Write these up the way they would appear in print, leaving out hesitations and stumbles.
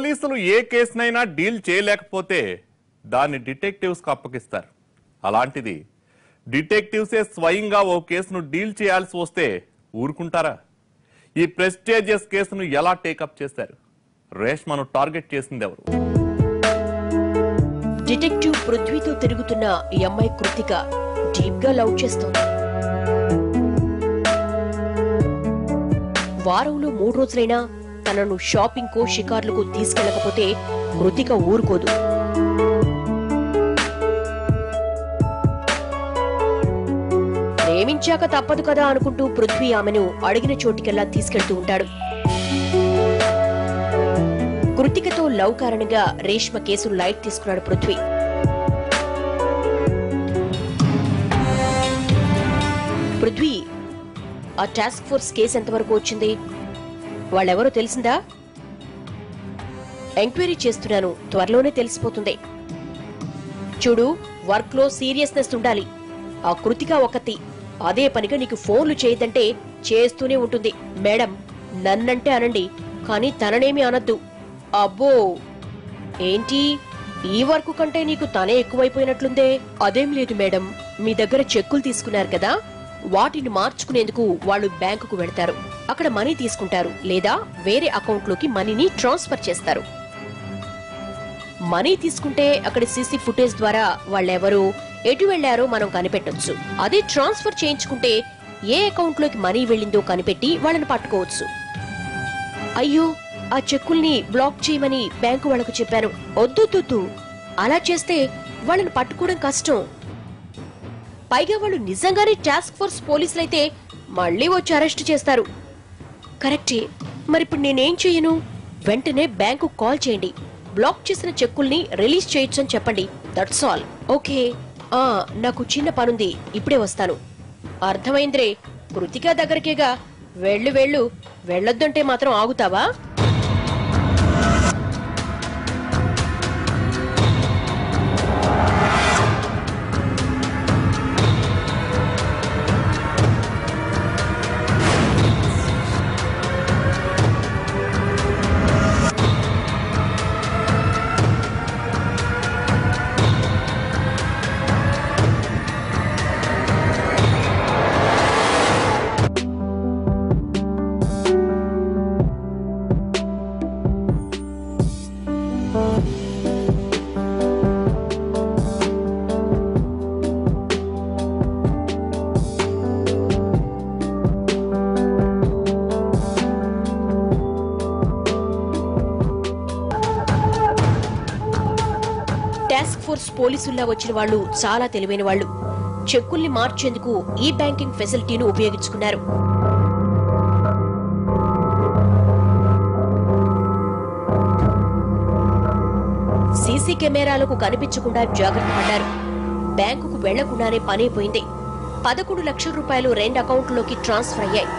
పోలీసులు ఏ కేసునైనా డీల్ చేయలేకపోతే దాన్ని డిటెక్టివ్స్ కు అప్పగిస్తారు. అలాంటిది డిటెక్టివ్సే స్వయంగా ఓ కేసును డీల్ చేయాల్సి వస్తే ఊరుకుంటారా? ఈ ప్రెస్టీజియస్ కేసును ఎలా టేకప్ చేశారు? రేష్మను టార్గెట్ చేసింది ఎవరు? డిటెక్టివ్ పృథ్వీతో తిరుగుతున్న ఈ అమ్మాయి కృతిక డీప్ గా లవ్ చేస్తోంది. వారంలో 3 రోజులైనా తనను షాపింగ్ కు షికార్లకు తీసుకెళ్లకపోతే కృతిక ఊరుకోదు. ప్రేమించాక తప్పదు కదా అనుకుంటూ పృథ్వీ ఆమెను అడిగిన చోటికెల్లా తీసుకెళ్తూ ఉంటాడు. కృతికతో లవ్ కారణంగా రేష్మ కేసు లైట్ తీసుకున్నాడు పృథ్వీ. పృథ్వీ, ఆ టాస్క్ ఫోర్స్ కేసు ఎంతవరకు వచ్చింది? వాళ్ళెవరో తెలిసిందా? ఎంక్వైరీ చేస్తున్నాను, త్వరలోనే తెలిసిపోతుంది. చూడు, వర్క్ లో సీరియస్నెస్ ఉండాలి. ఆ కృతిక ఒకటి అదే పనిగా నీకు ఫోన్లు చేయదంటే చేస్తూనే ఉంటుంది. మేడం, నన్నంటే అనండి, కానీ తననేమి అనద్దు. అబ్బో, ఏంటి ఈ వర్క్ కంటే నీకు తనే ఎక్కువైపోయినట్లుందే? అదేం లేదు మేడం, మీ దగ్గర చెక్కులు తీసుకున్నారు కదా, వాటిని మార్చుకునేందుకు వాళ్ళు బ్యాంకుకు వెళ్తారు. అక్కడ మనీ తీసుకుంటారు, లేదా వేరే అకౌంట్ లోకి మనీని ట్రాన్స్ఫర్ చేస్తారు. మనీ తీసుకుంటే అక్కడ సీసీ ఫుటేజ్ ద్వారా వాళ్ళెవరో ఎటు వెళ్లారో మనం కనిపెట్టొచ్చు. అదే ట్రాన్స్ఫర్ చేయించుకుంటే ఏ అకౌంట్ లోకి మనీ వెళ్ళిందో కనిపెట్టి వాళ్ళని పట్టుకోవచ్చు. అయ్యో, ఆ చెక్కుల్ని బ్లాక్ చేయమని బ్యాంకు వాళ్లకు చెప్పాను. వద్దు, అలా చేస్తే వాళ్ళని పట్టుకోవడం కష్టం. పైగా వాళ్ళు నిజంగానే టాస్క్ ఫోర్స్ పోలీసులైతే మళ్లీ వచ్చి అరెస్ట్ చేస్తారు. కరెక్టే, మరిప్పుడు నేనేం చెయ్యను? వెంటనే బ్యాంకు కాల్ చేయండి, బ్లాక్ చేసిన చెక్కుల్ని రిలీజ్ చేయొచ్చని చెప్పండి. That's all. ఓకే, నాకు చిన్న పనుంది, ఇప్పుడే వస్తాను. అర్థమైందిరే, కృతిక దగ్గరికేగా, వెళ్ళు. వెళ్ళొద్దంటే మాత్రం ఆగుతావా? టాస్క్ ఫోర్స్ పోలీసుల్లా వచ్చిన వాళ్ళు చాలా తెలివైన వాళ్ళు. చెక్కుల్ని మార్చేందుకు ఈ బ్యాంకింగ్ ఫెసిలిటీని ఉపయోగించుకున్నారు. సీసీ కెమెరాలకు కనిపించకుండా జాగ్రత్త పడ్డారు. బ్యాంకుకు వెళ్లకుండానే పనైపోయింది. 11 లక్షల రూపాయలు 2 అకౌంట్లలోకి ట్రాన్స్ఫర్ అయ్యాయి.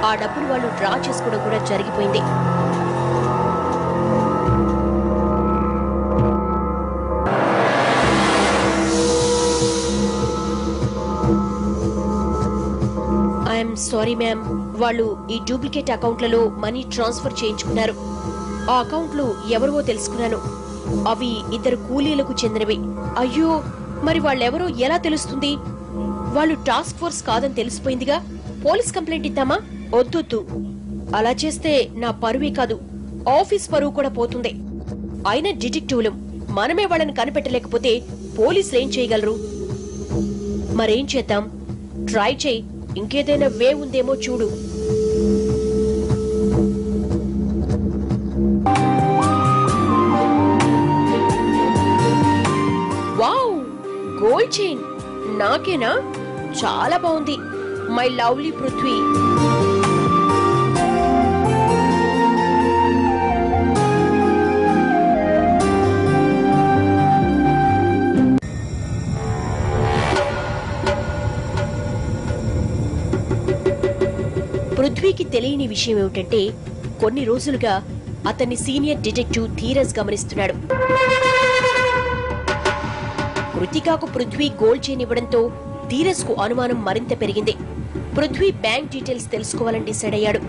ఆ డబ్బులు వాళ్ళు డ్రా చేసుకోవడం కూడా జరిగిపోయింది. ఐఎమ్ సారీ మ్యామ్, వాళ్ళు ఈ డూప్లికేట్ అకౌంట్లలో మనీ ట్రాన్స్ఫర్ చేయించుకున్నారు. ఆ అకౌంట్లు ఎవరివో తెలుసుకున్నాను. అవి 2 కూలీలకు చెందినవి. అయ్యో, మరి వాళ్ళెవరో ఎలా తెలుస్తుంది? వాళ్ళు టాస్క్ ఫోర్స్ కాదని తెలిసిపోయిందిగా, పోలీస్ కంప్లైంట్ ఇద్దామా? వద్దు, అలా చేస్తే నా పరువే కాదు, ఆఫీస్ పరువు కూడా పోతుంది. అయినా డిటెక్టివ్లు, మనమే వాళ్ళని కనిపెట్టలేకపోతే పోలీసులు ఏం చేయగలరు? మరేం చేద్దాం? ట్రై చేయి, ఇంకేదైనా వే ఉందేమో చూడు. వావ్, గోల్డ్ చైన్ నాకేనా? చాలా బాగుంది. My lovely Prithvi. పృథ్వీకి తెలియని విషయం ఏమిటంటే, కొన్ని రోజులుగా అతన్ని సీనియర్ డిటెక్టివ్ ధీరజ్ గమనిస్తున్నాడు. కృతికాకు పృథ్వీ గోల్డ్ చైన్ ఇవ్వడంతో ధీరజ్ కు అనుమానం మరింత పెరిగింది. పృథ్వీ బ్యాంక్ డీటెయిల్స్ తెలుసుకోవాలని డిసైడ్ అయ్యాడు.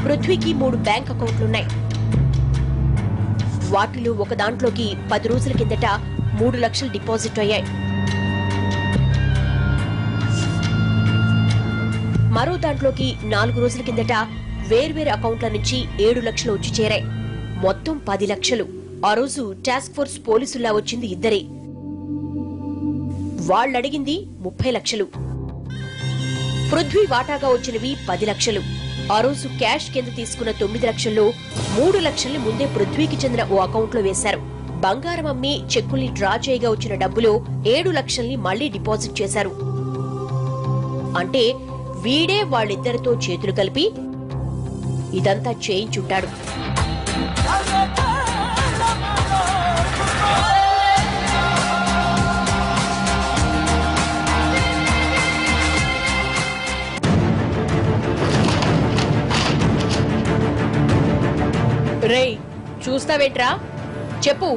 పృథ్వీకి 3 బ్యాంక్ అకౌంట్లున్నాయి. వాటిలో ఒక దాంట్లోకి 10 రోజుల కిందట 3 లక్షలు డిపాజిట్ అయ్యాయి. మరో దాంట్లోకి 4 రోజుల కిందట వేర్వేరు అకౌంట్ల నుంచి 7 లక్షలు వచ్చి చేరాయి. మొత్తం 10 లక్షలు. ఆ రోజు టాస్క్ ఫోర్స్ పోలీసుల్లా వచ్చింది ఇద్దరే. వాళ్ళడిగింది 30 లక్షలు. పృథ్వీ వాటాగా వచ్చినవి 10 లక్షలు. ఆ రోజు క్యాష్ కింద తీసుకున్న 9 లక్షల్లో 3 లక్షల్ని ముందే పృథ్వీకి చెందిన ఓ అకౌంట్లో వేశారు. బంగారం అమ్మి చెక్కుల్ని డ్రా చేయగా వచ్చిన డబ్బులో 7 లక్షల్ని మళ్లీ డిపాజిట్ చేశారు. అంటే వీడే వాళ్ళిద్దరితో చేతులు కలిపి ఇదంతా చేయించుంటాడు. రేయ్, చూస్తావేంట్రా? చెప్పు,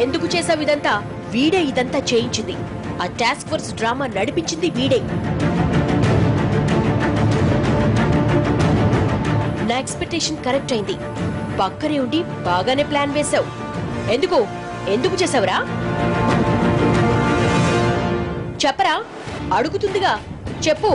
ఎందుకు చేసావు ఇదంతా? వీడే ఇదంతా చేయించింది. ఆ టాస్క్ ఫోర్స్ డ్రామా నడిపించింది వీడే. నా ఎక్స్పెక్టేషన్ కరెక్ట్ అయింది. పక్కనే ఉండి బాగానే ప్లాన్ వేశావు. ఎందుకు చేసావురా? చెప్పరా, అడుగుతుందిగా, చెప్పు.